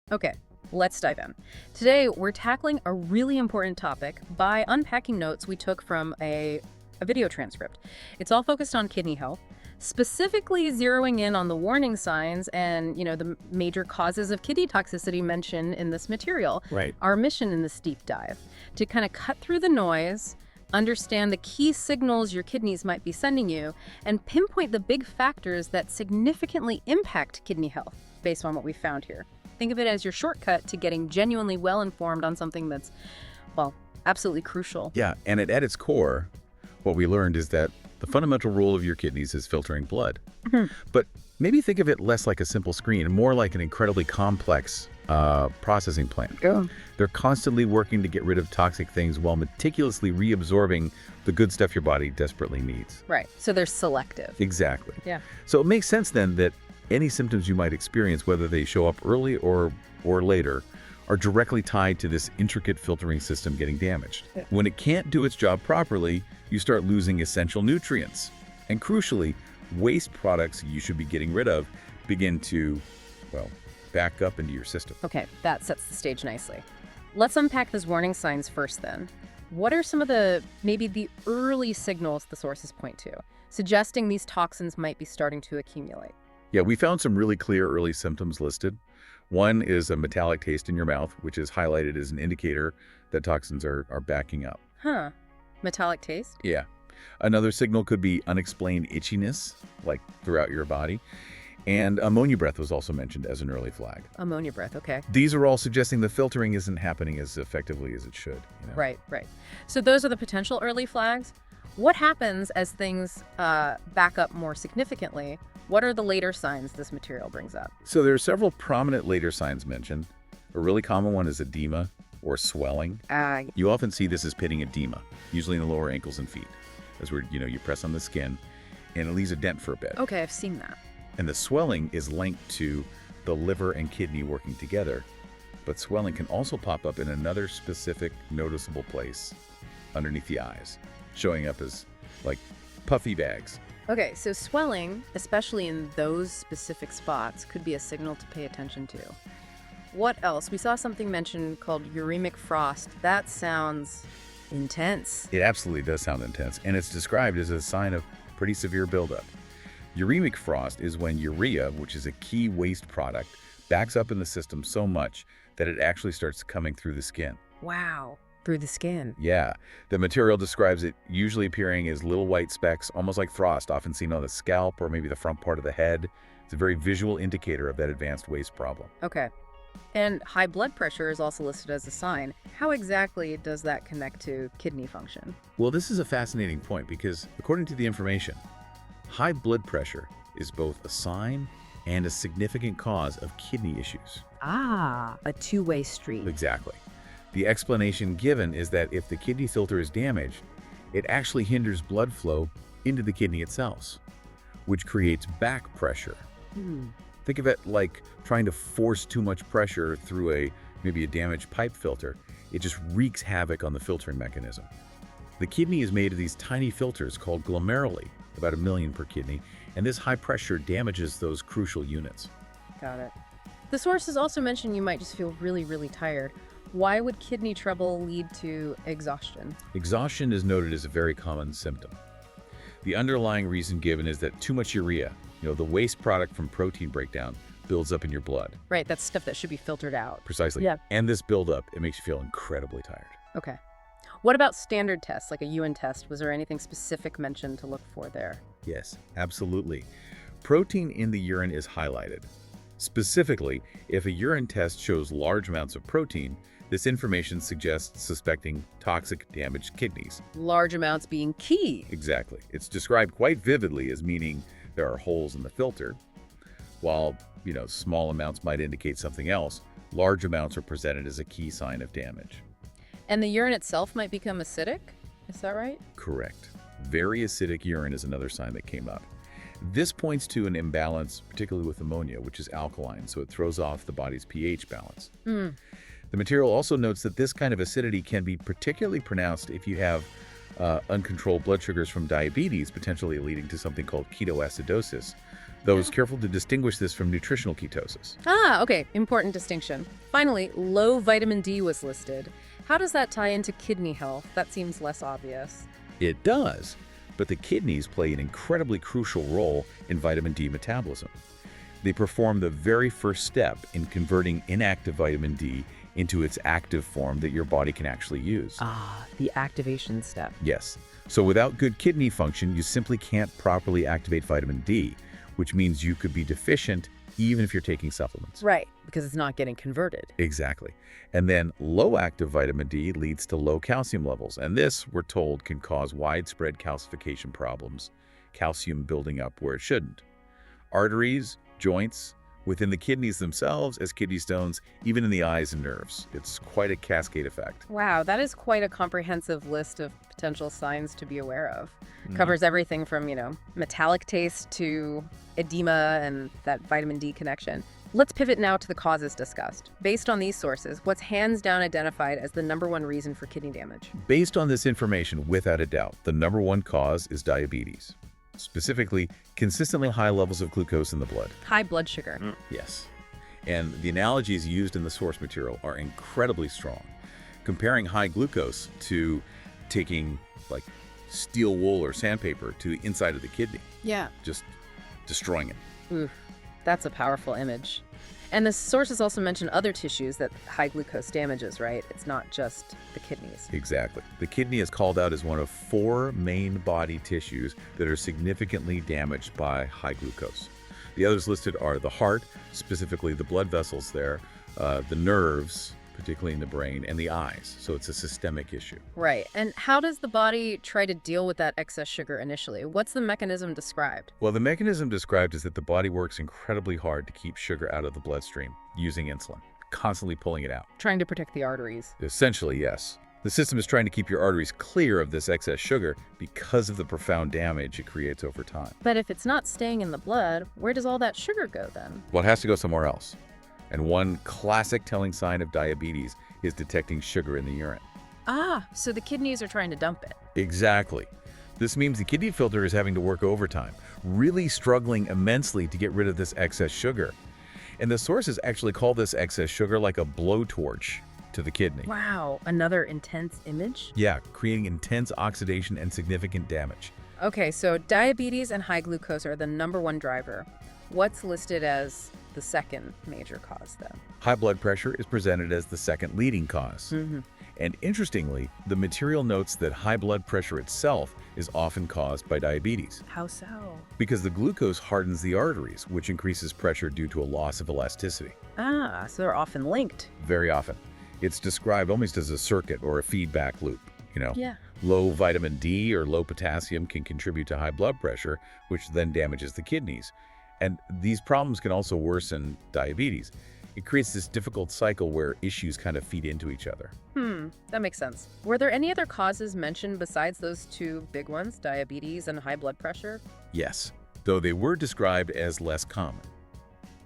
Okay, let's dive in. Today, we're tackling a really important topic by unpacking notes we took from a video transcript. It's all focused on kidney health, specifically zeroing in on the warning signs and, the major causes of kidney toxicity mentioned in this material. Right. Our mission in this deep dive, to kind of cut through the noise, understand the key signals your kidneys might be sending you, and pinpoint the big factors that significantly impact kidney health based on what we found here. Think of it as your shortcut to getting genuinely well-informed on something that's, well, absolutely crucial. Yeah, and at its core, what we learned is that the fundamental role of your kidneys is filtering blood. But maybe think of it less like a simple screen and more like an incredibly complex processing plant. Yeah. They're constantly working to get rid of toxic things while meticulously reabsorbing the good stuff your body desperately needs. Right. So they're selective. Exactly. Yeah. So it makes sense then that any symptoms you might experience, whether they show up early or later, are directly tied to this intricate filtering system getting damaged. Yeah. When it can't do its job properly, you start losing essential nutrients. And crucially, waste products you should be getting rid of begin to, well, back up into your system. Okay, that sets the stage nicely. Let's unpack those warning signs first then. What are some of maybe the early signals the sources point to, suggesting these toxins might be starting to accumulate? Yeah, we found some really clear early symptoms listed. One is a metallic taste in your mouth, which is highlighted as an indicator that toxins are backing up. Huh. Metallic taste? Yeah. Another signal could be unexplained itchiness, like throughout your body. And ammonia breath was also mentioned as an early flag. Ammonia breath, okay. These are all suggesting the filtering isn't happening as effectively as it should. Right. So those are the potential early flags. What happens as things back up more significantly? What are the later signs this material brings up? So there are several prominent later signs mentioned. A really common one is edema or swelling. You often see this as pitting edema, usually in the lower ankles and feet, as where you press on the skin and it leaves a dent for a bit. Okay, I've seen that. And the swelling is linked to the liver and kidney working together. But swelling can also pop up in another specific noticeable place underneath the eyes, showing up as like puffy bags. Okay, so swelling, especially in those specific spots, could be a signal to pay attention to. What else? We saw something mentioned called uremic frost. That sounds intense. It absolutely does sound intense, and it's described as a sign of pretty severe buildup. Uremic frost is when urea, which is a key waste product, backs up in the system so much that it actually starts coming through the skin. Wow. Through the skin. Yeah. The material describes it usually appearing as little white specks, almost like frost, often seen on the scalp or maybe the front part of the head. It's a very visual indicator of that advanced waste problem. Okay. And high blood pressure is also listed as a sign. How exactly does that connect to kidney function? Well, this is a fascinating point because, according to the information, high blood pressure is both a sign and a significant cause of kidney issues. Ah, a two-way street. Exactly. The explanation given is that if the kidney filter is damaged, it actually hinders blood flow into the kidney itself, which creates back pressure. Think of it like trying to force too much pressure through maybe a damaged pipe filter. It just wreaks havoc on the filtering mechanism. The kidney is made of these tiny filters called glomeruli, about 1 million per kidney, and this high pressure damages those crucial units. Got it. The sources also mention you might just feel really, really tired. Why would kidney trouble lead to exhaustion? Exhaustion is noted as a very common symptom. The underlying reason given is that too much urea, the waste product from protein breakdown, builds up in your blood. Right, that's stuff that should be filtered out. Precisely. Yeah. And this buildup, it makes you feel incredibly tired. Okay. What about standard tests, like a urine test? Was there anything specific mentioned to look for there? Yes, absolutely. Protein in the urine is highlighted. Specifically, if a urine test shows large amounts of protein, this information suggests suspecting toxic damaged kidneys. Large amounts being key. Exactly. It's described quite vividly as meaning there are holes in the filter. While, small amounts might indicate something else, large amounts are presented as a key sign of damage. And the urine itself might become acidic? Is that right? Correct. Very acidic urine is another sign that came up. This points to an imbalance, particularly with ammonia, which is alkaline, so it throws off the body's pH balance. The material also notes that this kind of acidity can be particularly pronounced if you have uncontrolled blood sugars from diabetes, potentially leading to something called ketoacidosis, though it's careful to distinguish this from nutritional ketosis. Ah, okay. Important distinction. Finally, low vitamin D was listed. How does that tie into kidney health? That seems less obvious. It does, but the kidneys play an incredibly crucial role in vitamin D metabolism. They perform the very first step in converting inactive vitamin D into its active form that your body can actually use. Ah, the activation step. Yes. So without good kidney function, you simply can't properly activate vitamin D, which means you could be deficient even if you're taking supplements. Right, because it's not getting converted. Exactly. And then low active vitamin D leads to low calcium levels. And this, we're told, can cause widespread calcification problems, calcium building up where it shouldn't. Arteries, joints, within the kidneys themselves as kidney stones, even in the eyes and nerves. It's quite a cascade effect. Wow, that is quite a comprehensive list of potential signs to be aware of. Covers everything from, metallic taste to edema and that vitamin D connection. Let's pivot now to the causes discussed. Based on these sources, what's hands down identified as the #1 reason for kidney damage? Based on this information, without a doubt, the #1 cause is diabetes. Specifically, consistently high levels of glucose in the blood. High blood sugar. Yes. And the analogies used in the source material are incredibly strong. Comparing high glucose to taking like steel wool or sandpaper to the inside of the kidney, Yeah. just destroying it. Oof, that's a powerful image. And the sources also mention other tissues that high glucose damages, right? It's not just the kidneys. Exactly. The kidney is called out as one of 4 main body tissues that are significantly damaged by high glucose. The others listed are the heart, specifically the blood vessels there, the nerves, particularly in the brain, and the eyes. So it's a systemic issue. Right. And how does the body try to deal with that excess sugar initially? What's the mechanism described? Well, the mechanism described is that the body works incredibly hard to keep sugar out of the bloodstream using insulin, constantly pulling it out. Trying to protect the arteries. Essentially, yes. The system is trying to keep your arteries clear of this excess sugar because of the profound damage it creates over time. But if it's not staying in the blood, where does all that sugar go then? Well, it has to go somewhere else. And one classic telling sign of diabetes is detecting sugar in the urine. Ah, so the kidneys are trying to dump it. Exactly. This means the kidney filter is having to work overtime, really struggling immensely to get rid of this excess sugar. And the sources actually call this excess sugar like a blowtorch to the kidney. Wow, another intense image? Yeah, creating intense oxidation and significant damage. Okay, so diabetes and high glucose are the #1 driver. What's listed as the second major cause then? High blood pressure is presented as the second leading cause. And interestingly, the material notes that high blood pressure itself is often caused by diabetes. How so? Because the glucose hardens the arteries, which increases pressure due to a loss of elasticity. Ah, so they're often linked. Very often. It's described almost as a circuit or a feedback loop, Yeah. Low vitamin D or low potassium can contribute to high blood pressure, which then damages the kidneys. And these problems can also worsen diabetes. It creates this difficult cycle where issues kind of feed into each other. That makes sense. Were there any other causes mentioned besides those two big ones, diabetes and high blood pressure? Yes, though they were described as less common.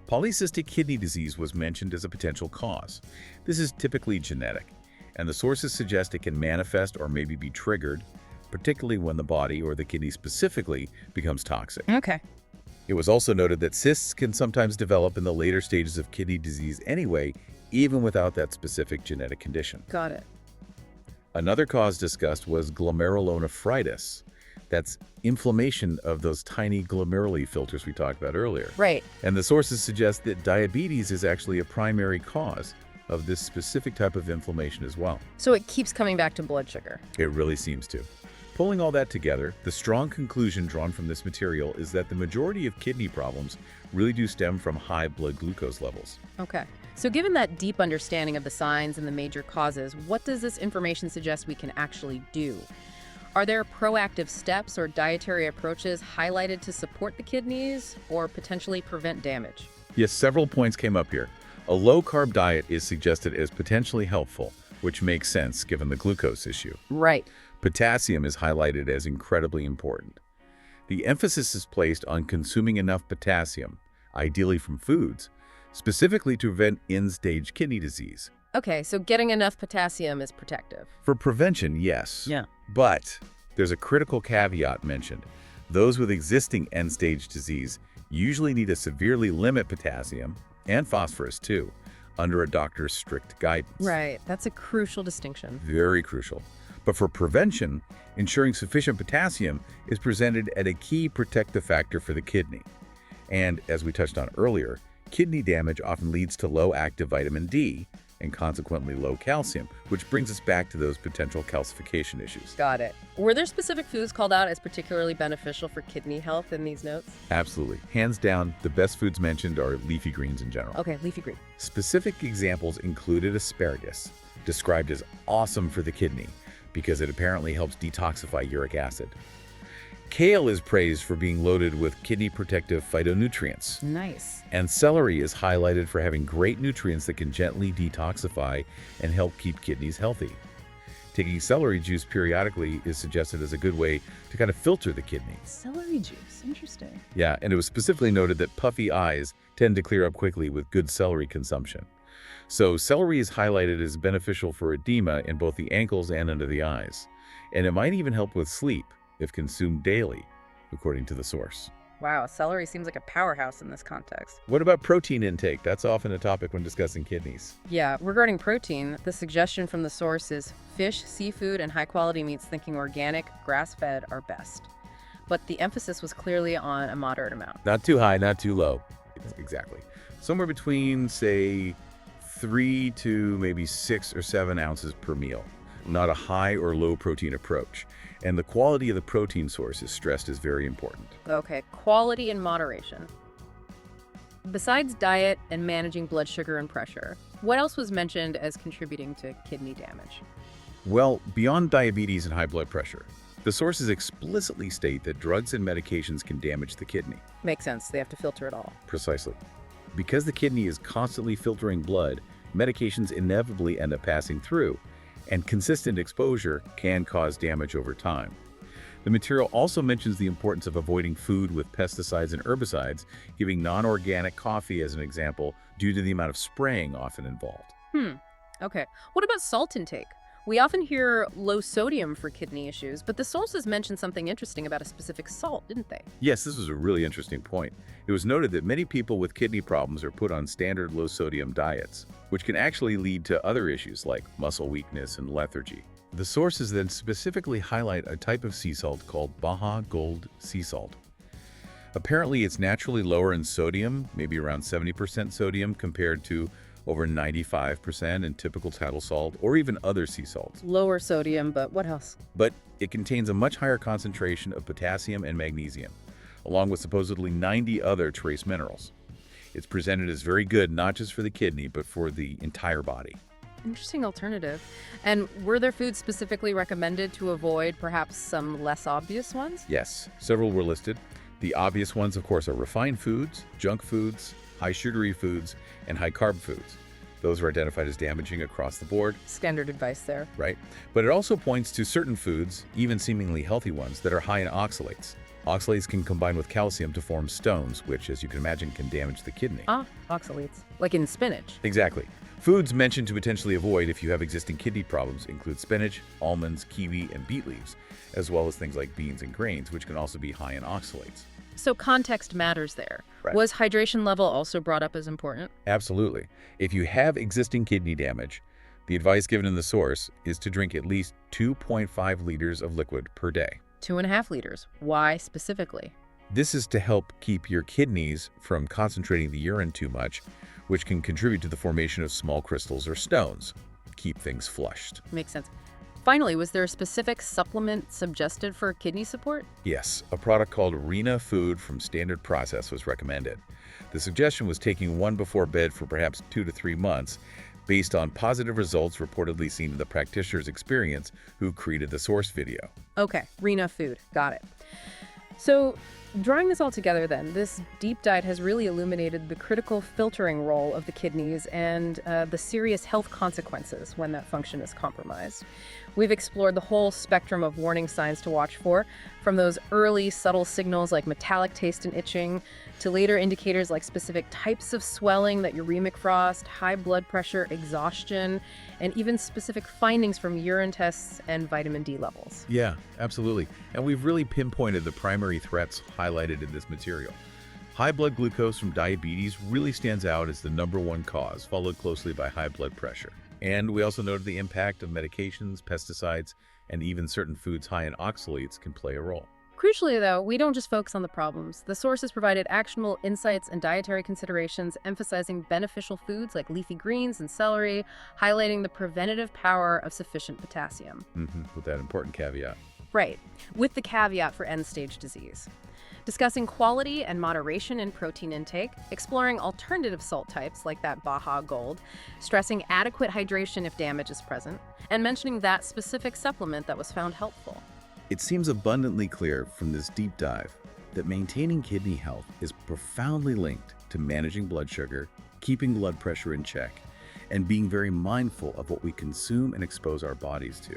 Polycystic kidney disease was mentioned as a potential cause. This is typically genetic, and the sources suggest it can manifest or maybe be triggered, particularly when the body, or the kidney specifically, becomes toxic. Okay. It was also noted that cysts can sometimes develop in the later stages of kidney disease anyway, even without that specific genetic condition. Got it. Another cause discussed was glomerulonephritis. That's inflammation of those tiny glomeruli filters we talked about earlier. Right. And the sources suggest that diabetes is actually a primary cause of this specific type of inflammation as well. So it keeps coming back to blood sugar. It really seems to. Pulling all that together, the strong conclusion drawn from this material is that the majority of kidney problems really do stem from high blood glucose levels. Okay. So given that deep understanding of the signs and the major causes, what does this information suggest we can actually do? Are there proactive steps or dietary approaches highlighted to support the kidneys or potentially prevent damage? Yes, several points came up here. A low-carb diet is suggested as potentially helpful, which makes sense given the glucose issue. Right. Potassium is highlighted as incredibly important. The emphasis is placed on consuming enough potassium, ideally from foods, specifically to prevent end-stage kidney disease. Okay, so getting enough potassium is protective. For prevention, yes. Yeah. But there's a critical caveat mentioned. Those with existing end-stage disease You usually need to severely limit potassium and phosphorus too, under a doctor's strict guidance. Right, that's a crucial distinction. Very crucial. But for prevention, ensuring sufficient potassium is presented as a key protective factor for the kidney. And as we touched on earlier, kidney damage often leads to low active vitamin D and consequently low calcium, which brings us back to those potential calcification issues. Got it. Were there specific foods called out as particularly beneficial for kidney health in these notes? Absolutely. Hands down, the best foods mentioned are leafy greens in general. Okay, leafy green. Specific examples included asparagus, described as awesome for the kidney because it apparently helps detoxify uric acid. Kale is praised for being loaded with kidney-protective phytonutrients. Nice. And celery is highlighted for having great nutrients that can gently detoxify and help keep kidneys healthy. Taking celery juice periodically is suggested as a good way to kind of filter the kidney. Celery juice, interesting. Yeah, and it was specifically noted that puffy eyes tend to clear up quickly with good celery consumption. So celery is highlighted as beneficial for edema in both the ankles and under the eyes. And it might even help with sleep if consumed daily, according to the source. Wow, celery seems like a powerhouse in this context. What about protein intake? That's often a topic when discussing kidneys. Yeah, regarding protein, the suggestion from the source is fish, seafood, and high-quality meats, thinking organic, grass-fed are best. But the emphasis was clearly on a moderate amount. Not too high, not too low. Exactly. Somewhere between, say, 3 to maybe 6 or 7 ounces per meal. Not a high or low protein approach. And the quality of the protein source is stressed as very important. Okay, quality and moderation. Besides diet and managing blood sugar and pressure, what else was mentioned as contributing to kidney damage? Well, beyond diabetes and high blood pressure, the sources explicitly state that drugs and medications can damage the kidney. Makes sense, they have to filter it all. Precisely. Because the kidney is constantly filtering blood, medications inevitably end up passing through, and consistent exposure can cause damage over time. The material also mentions the importance of avoiding food with pesticides and herbicides, giving non-organic coffee as an example due to the amount of spraying often involved. Okay. What about salt intake? We often hear low sodium for kidney issues, but the sources mentioned something interesting about a specific salt, didn't they? Yes, this was a really interesting point. It was noted that many people with kidney problems are put on standard low-sodium diets, which can actually lead to other issues like muscle weakness and lethargy. The sources then specifically highlight a type of sea salt called Baja Gold sea salt. Apparently, it's naturally lower in sodium, maybe around 70% sodium compared to over 95% in typical table salt or even other sea salts. Lower sodium, but what else? But it contains a much higher concentration of potassium and magnesium, along with supposedly 90 other trace minerals. It's presented as very good not just for the kidney, but for the entire body. Interesting alternative. And were there foods specifically recommended to avoid perhaps some less obvious ones? Yes, several were listed. The obvious ones, of course, are refined foods, junk foods, high sugary foods, and high carb foods. Those are identified as damaging across the board. Standard advice there. Right? But it also points to certain foods, even seemingly healthy ones, that are high in oxalates. Oxalates can combine with calcium to form stones, which, as you can imagine, can damage the kidney. Oxalates. Like in spinach. Exactly. Foods mentioned to potentially avoid if you have existing kidney problems include spinach, almonds, kiwi, and beet leaves, as well as things like beans and grains, which can also be high in oxalates. So context matters there. Right. Was hydration level also brought up as important? Absolutely. If you have existing kidney damage, the advice given in the source is to drink at least 2.5 liters of liquid per day. 2.5 liters. Why specifically? This is to help keep your kidneys from concentrating the urine too much, which can contribute to the formation of small crystals or stones. Keep things flushed. Makes sense. Finally, was there a specific supplement suggested for kidney support? Yes, a product called Rena Food from Standard Process was recommended. The suggestion was taking one before bed for perhaps 2 to 3 months, based on positive results reportedly seen in the practitioner's experience who created the source video. Okay, Rena Food. Got it. So, drawing this all together then, this deep dive has really illuminated the critical filtering role of the kidneys and the serious health consequences when that function is compromised. We've explored the whole spectrum of warning signs to watch for, from those early subtle signals like metallic taste and itching, to later indicators like specific types of swelling, that uremic frost, high blood pressure, exhaustion, and even specific findings from urine tests and vitamin D levels. Yeah, absolutely. And we've really pinpointed the primary threats highlighted in this material. High blood glucose from diabetes really stands out as the #1 cause, followed closely by high blood pressure. And we also noted the impact of medications, pesticides, and even certain foods high in oxalates can play a role. Crucially, though, we don't just focus on the problems. The sources provided actionable insights and dietary considerations, emphasizing beneficial foods like leafy greens and celery, highlighting the preventative power of sufficient potassium. With that important caveat. Right, with the caveat for end-stage disease. Discussing quality and moderation in protein intake, exploring alternative salt types like that Baja Gold, stressing adequate hydration if damage is present, and mentioning that specific supplement that was found helpful. It seems abundantly clear from this deep dive that maintaining kidney health is profoundly linked to managing blood sugar, keeping blood pressure in check, and being very mindful of what we consume and expose our bodies to.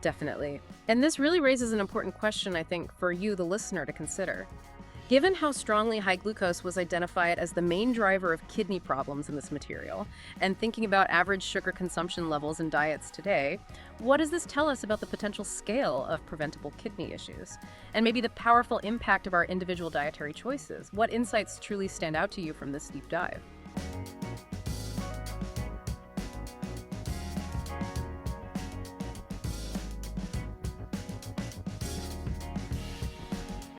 Definitely. And this really raises an important question, I think, for you, the listener, to consider. Given how strongly high glucose was identified as the main driver of kidney problems in this material, and thinking about average sugar consumption levels in diets today, what does this tell us about the potential scale of preventable kidney issues? And maybe the powerful impact of our individual dietary choices? What insights truly stand out to you from this deep dive?